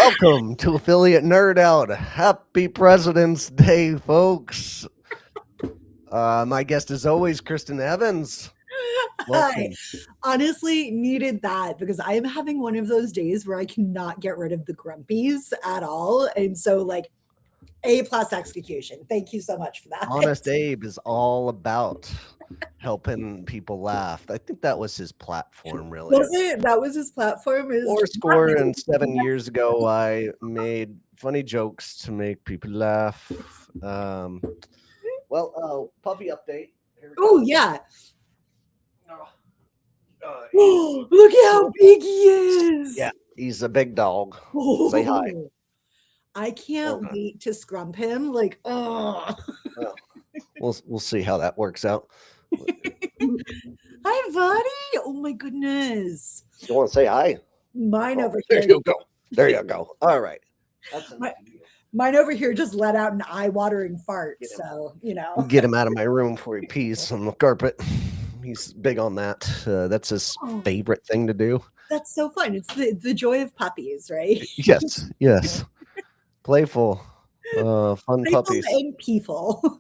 Welcome to Affiliate Nerd Out. Happy President's Day, folks. My guest is always Christen Evans. I honestly needed that because I am having one of those days where I cannot get rid of the grumpies at all. And so, like, A+ execution. Thank you so much for that. Honest Abe is all about helping people laugh. I think that was his platform, really. Was it? That was his platform. Score and 7 years ago, I made funny jokes to make people laugh. Puppy update. Oh, yeah. Look at how big he is. Yeah, he's a big dog. Say hi. I can't wait to scrump him. Like, oh. We'll see how that works out. Hi, buddy. Oh my goodness. You want to say hi? Mine over here. There you go. There you go. All right. Mine over here just let out an eye-watering fart. So, Get him out of my room before he pees on the carpet. He's big on that. That's his favorite thing to do. That's so fun. It's the joy of puppies, right? Yes. Playful, fun Playful puppies. And peaceful.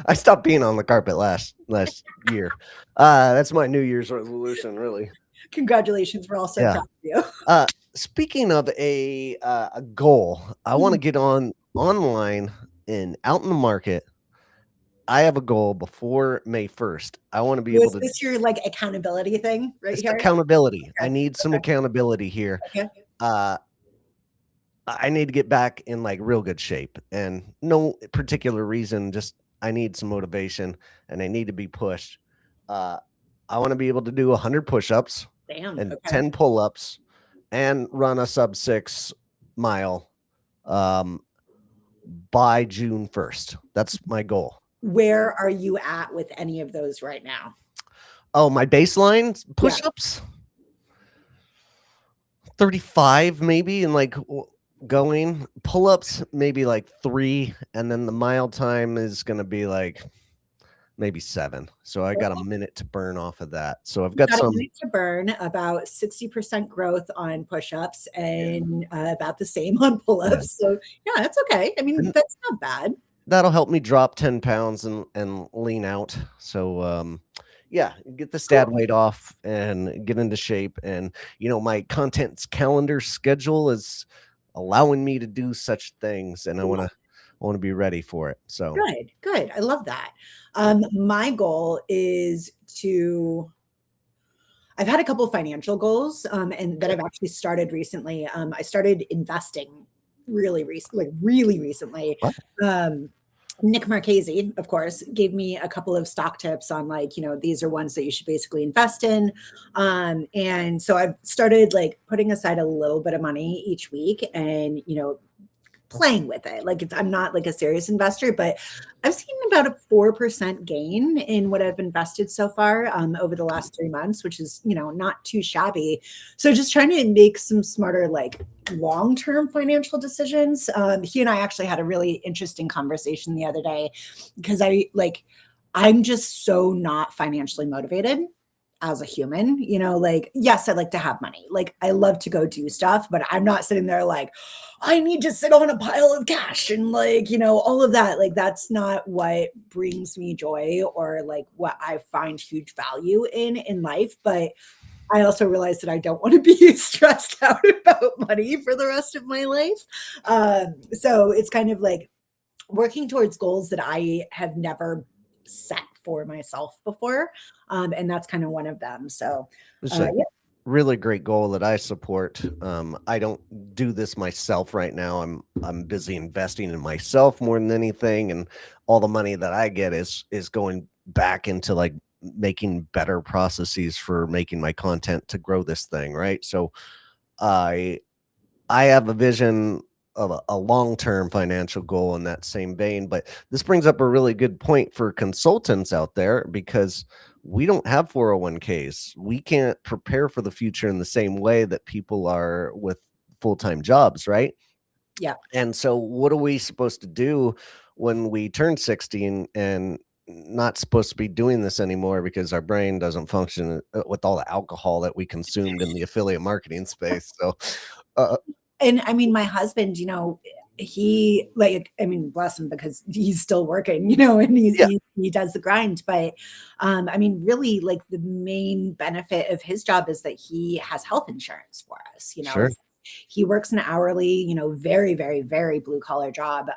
I stopped peeing on the carpet last year. That's my New Year's resolution, really. Congratulations. We're all so proud of you. Speaking of a goal, I want to get online and out in the market. I have a goal before May 1st. I want to be able to. Is this your like accountability thing right here? Accountability. Okay. I need some accountability here. Okay. I need to get back in like real good shape, and no particular reason. Just I need some motivation, and I need to be pushed. I want to be able to do 100 push-ups and 10 pull-ups, and run a sub 6 mile by June 1st. That's my goal. Where are you at with any of those right now? Oh, my baseline push-ups? 35 maybe, and like going pull-ups maybe like 3, and then the mile time is going to be like maybe 7. So I got a minute to burn off of that. So I've got some a minute to burn, about 60% growth on push-ups and about the same on pull-ups. So yeah, that's okay. I mean, that's not bad. That'll help me drop 10 pounds and lean out. So get the stat weight off and get into shape. And my content calendar schedule is allowing me to do such things, and I want to be ready for it. So good. I love that. My goal is I've had a couple of financial goals, and that I've actually started recently. I started investing really recently. Nick Marchese, of course, gave me a couple of stock tips on these are ones that you should basically invest in. And so I've started like putting aside a little bit of money each week and, playing with it. I'm not like a serious investor, but I've seen about a 4% gain in what I've invested so far over the last 3 months, which is, not too shabby. So just trying to make some smarter, long-term financial decisions. He and I actually had a really interesting conversation the other day because I'm just so not financially motivated as a human, yes, I like to have money. I love to go do stuff, but I'm not sitting there I need to sit on a pile of cash and all of that. That's not what brings me joy or what I find huge value in life. But I also realize that I don't want to be stressed out about money for the rest of my life. So it's kind of working towards goals that I have never set for myself before. And that's kind of one of them. So it's a really great goal that I support. I don't do this myself right now. I'm busy investing in myself more than anything. And all the money that I get is going back into making better processes for making my content to grow this thing. Right. So I have a vision of a long-term financial goal in that same vein. But this brings up a really good point for consultants out there, because we don't have 401ks. We can't prepare for the future in the same way that people are with full-time jobs, right? Yeah. And so what are we supposed to do when we turn 60 and not supposed to be doing this anymore because our brain doesn't function with all the alcohol that we consumed in the affiliate marketing space. So, uh, And I mean, my husband, he like, I mean, bless him because he's still working, and yeah, he does the grind. But I mean, really, like the main benefit of his job is that he has health insurance for us. sure. He works an hourly, very, very, very blue collar job.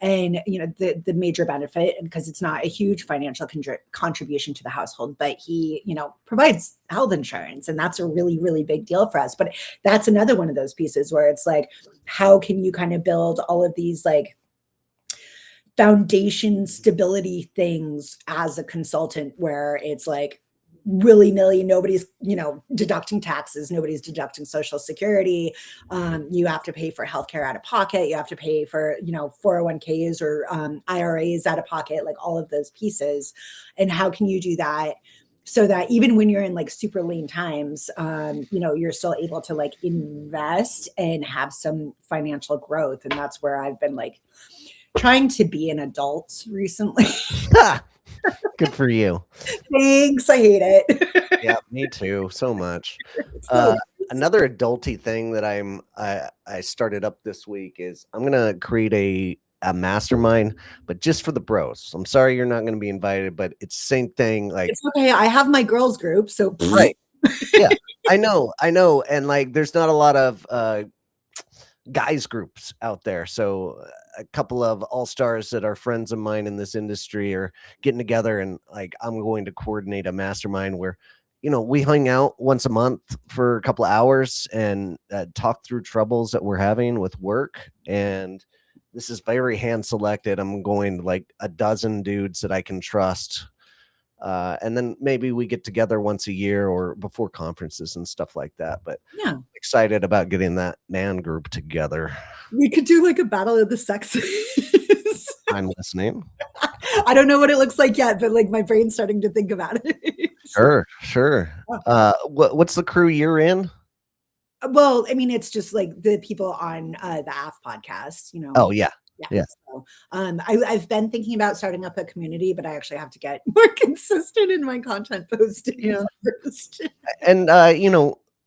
And the major benefit, because it's not a huge financial contribution to the household, but he, provides health insurance, and that's a really, really big deal for us. But that's another one of those pieces where it's like, how can you kind of build all of these like foundation stability things as a consultant, where it's like willy-nilly, nobody's deducting taxes, nobody's deducting social security. You have to pay for healthcare out of pocket, you have to pay for 401ks or IRAs out of pocket, like all of those pieces. And how can you do that so that even when you're in like super lean times, you're still able to like invest and have some financial growth? And that's where I've been like trying to be an adult recently. Good for you. Thanks. I hate it. Yeah, me too. So much. So, Another adulty thing that I started up this week is I'm gonna create a mastermind, but just for the bros. I'm sorry you're not gonna be invited, but it's same thing. Like, it's okay. I have my girls group, so right. Yeah, I know. And like there's not a lot of guys groups out there. So a couple of all-stars that are friends of mine in this industry are getting together, and like I'm going to coordinate a mastermind where we hang out once a month for a couple of hours and talk through troubles that we're having with work. And this is very hand selected. I'm going like a dozen dudes that I can trust. And then maybe we get together once a year or before conferences and stuff like that. But yeah, excited about getting that man group together. we could do like a battle of the sexes. I'm listening. I don't know what it looks like yet, but like my brain's starting to think about it. Sure. What's the crew you're in? Well, I mean, it's just like the people on the AF podcast, Oh yeah. Yeah. So, I've been thinking about starting up a community, but I actually have to get more consistent in my content posting Yeah. first. And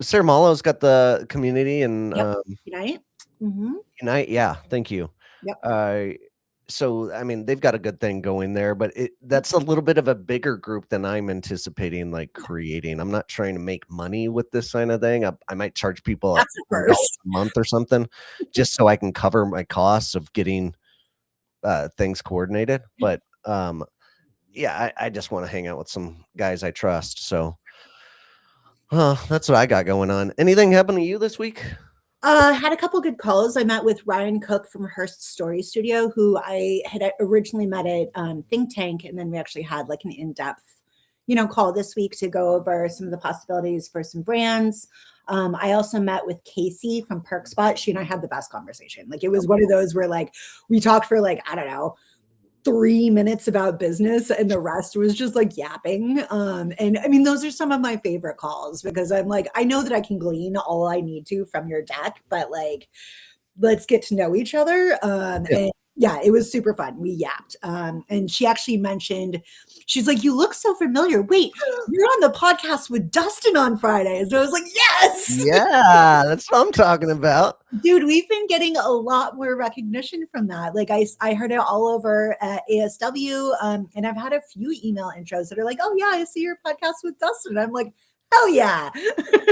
Sarah Malo's got the community and Yep. Unite. Unite. Yeah, thank you. Yep. So I mean they've got a good thing going there, but that's a little bit of a bigger group than I'm anticipating like creating. I'm not trying to make money with this kind of thing. I might charge people That's the $1 first. a month or something just so I can cover my costs of getting things coordinated. But yeah, I just want to hang out with some guys I trust. So that's what I got going on. Anything happen to you this week? Had a couple good calls. I met with Ryan Cook from Hearst Story Studio, who I had originally met at Think Tank, and then we actually had like an in-depth, call this week to go over some of the possibilities for some brands. I also met with Casey from PerkSpot. She and I had the best conversation. Like it was one of those where like we talked for like, I don't know, 3 minutes about business and the rest was just like yapping. And I mean, those are some of my favorite calls because I'm like, I know that I can glean all I need to from your deck, but like, let's get to know each other. And yeah, it was super fun. We yapped. And she actually mentioned, she's like, you look so familiar. Wait, you're on the podcast with Dustin on Fridays. And I was like, yes. Yeah, that's what I'm talking about. Dude, we've been getting a lot more recognition from that. Like I heard it all over at ASW. And I've had a few email intros that are like, oh yeah, I see your podcast with Dustin. And I'm like, hell yeah,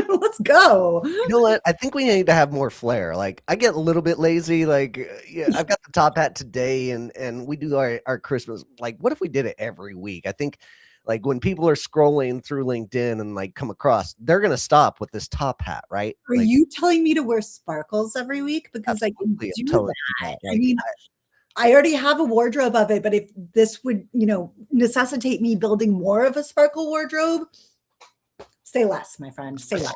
let's go. You know what? I think we need to have more flair. Like I get a little bit lazy. Like yeah, I've got the top hat today, and we do our Christmas. Like, what if we did it every week? I think like when people are scrolling through LinkedIn and like come across, they're gonna stop with this top hat, right? Are Like, you telling me to wear sparkles every week? Because I can absolutely, I'm do telling that. you that. I Like, mean, I already have a wardrobe of it, but if this would, necessitate me building more of a sparkle wardrobe, say less, my friend. Say less.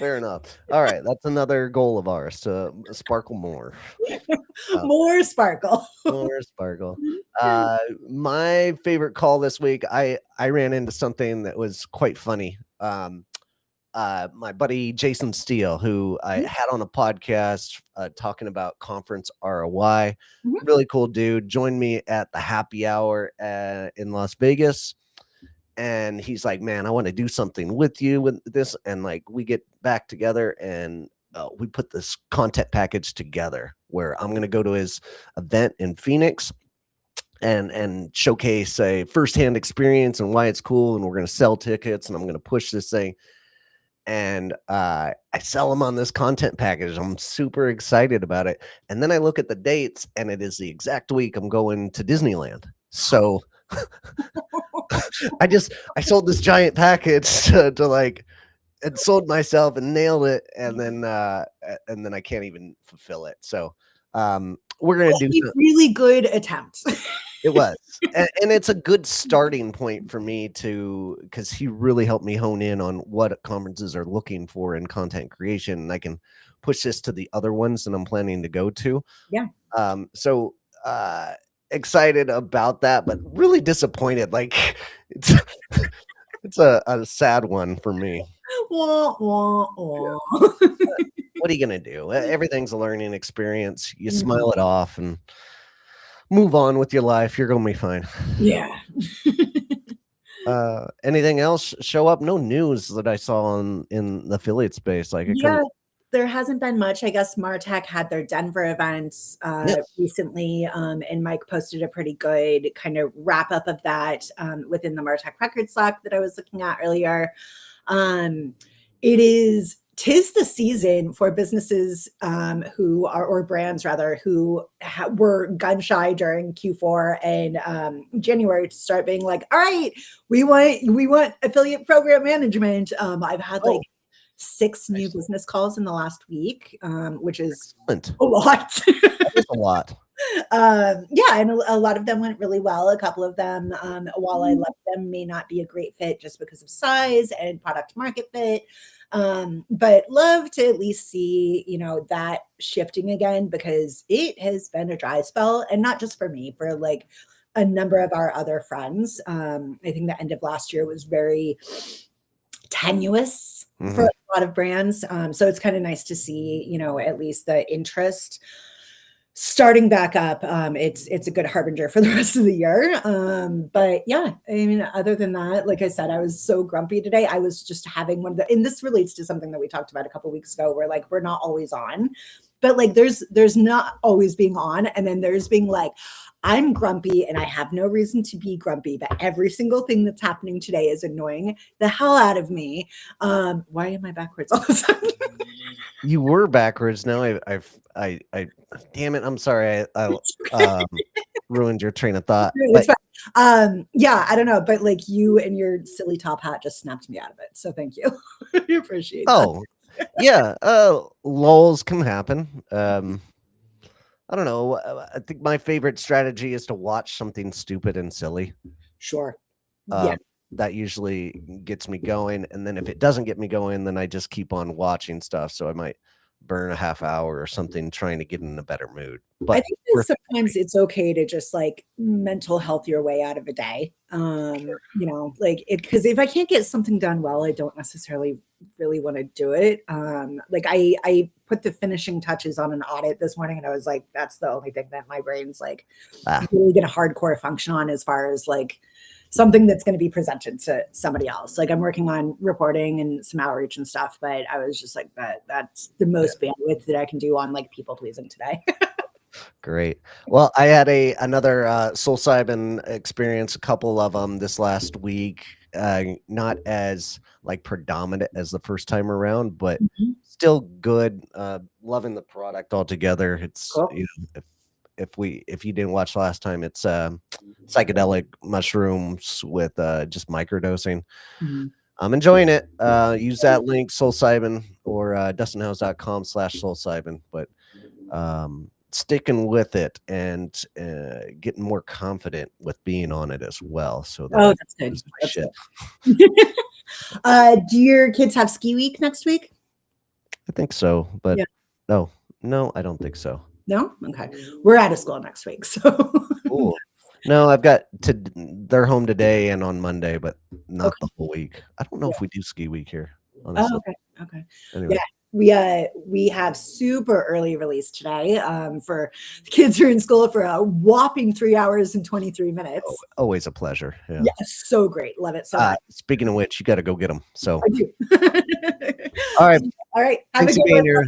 fair enough. All right, that's another goal of ours to sparkle more. More sparkle. More sparkle. My favorite call this week, I ran into something that was quite funny. my buddy Jason Steele, who I Mhm, had on a podcast talking about conference ROI. mhm. Really cool dude. Joined me at the happy hour in Las Vegas. And he's like, man, I want to do something with you with this. And like, we get back together and we put this content package together where I'm going to go to his event in Phoenix and showcase a firsthand experience and why it's cool. And we're going to sell tickets and I'm going to push this thing. And I sell them on this content package. I'm super excited about it. And then I look at the dates and it is the exact week I'm going to Disneyland. So I sold this giant package to like and sold myself and nailed it, and then I can't even fulfill it. So we're gonna do A really good attempt. it was. And it's a good starting point for me to because he really helped me hone in on what conferences are looking for in content creation. And I can push this to the other ones that I'm planning to go to. Yeah. So excited about that, but really disappointed. Like it's it's a sad one for me. Wah, wah, Yeah. wah. What are you gonna do? Everything's a learning experience. You Mhm. smile it off and move on with your life. You're gonna be fine. Yeah. Anything else show up? No news that I saw in the affiliate space. Like I Yeah, couldn't. there hasn't been much. I guess MarTech had their Denver events Yes. recently, and Mike posted a pretty good kind of wrap up of that within the MarTech record Slack that I was looking at earlier. Um, it is tis the season for businesses who are or brands rather who were gun shy during Q4 and January to start being like, all right, we want affiliate program management. I've had like Oh, 6 new excellent. business calls in the last week, which is Excellent. a lot. That is a lot. Yeah, and a lot of them went really well. A couple of them, while I love them, may not be a great fit just because of size and product market fit. But love to at least see, that shifting again because it has been a dry spell, and not just for me, for like a number of our other friends. I think the end of last year was very tenuous for Mhm. a lot of brands. So it's kind of nice to see, at least the interest starting back up. It's a good harbinger for the rest of the year. But yeah, I mean, other than that, like I said, I was so grumpy today. I was just having one of the, and this relates to something that we talked about a couple weeks ago, where like we're not always on, but like there's not always being on, and then there's being like, I'm grumpy and I have no reason to be grumpy, but every single thing that's happening today is annoying the hell out of me. Why am I backwards all of a sudden? You were backwards. Now I damn it. I'm sorry. I ruined your train of thought. It's But fine. Yeah, I don't know, but like you and your silly top hat just snapped me out of it. So thank you. I appreciate that. oh yeah, lulls can happen. I don't know. I think my favorite strategy is to watch something stupid and silly. Sure. Yeah. Um, that usually gets me going, and then if it doesn't get me going, then I just keep on watching stuff. So I might burn a half hour or something trying to get in a better mood. I But think that worth it for sometimes me. it's okay to just like mental health your way out of a day. Sure. Like it because if I can't get something done well, I don't necessarily really want to do it. Like I put the finishing touches on an audit this morning and I was like, that's the only thing that my brain's like Ah, really gonna hardcore function on as far as like something that's going to be presented to somebody else. Like I'm working on reporting and some outreach and stuff, but I was just like that's the yeah. most bandwidth that I can do on like people pleasing today. Great. Well, I had another psilocybin experience, a couple of them this last week. Not as like predominant as the first time around, but Mhm. still good. Loving the product altogether. It's Cool. if you didn't watch last time, it's psychedelic mushrooms with just microdosing. Mhm. I'm enjoying it. Use that link, psilocybin or dustinhouse.com/psilocybin. But sticking with it and getting more confident with being on it as well so that I Oh, don't that's good. lose my That's shit. good. Do your kids have ski week next week? I think so, but Yeah. no, I don't think so. No? Okay. We're out of school next week. So Cool. No, I've got they're home today and on Monday, but not okay. the whole week. I don't know Yeah. if we do ski week here. honestly. okay, okay. Anyway. Yeah, we have super early release today, for the kids who are in school for a whopping 3 hours and 23 Oh, minutes. always a pleasure. Yeah. Yes, so great. Love it so much. Speaking of which, you got to go get them. So, I do. all right. All right, have a Thanks good one. again. You're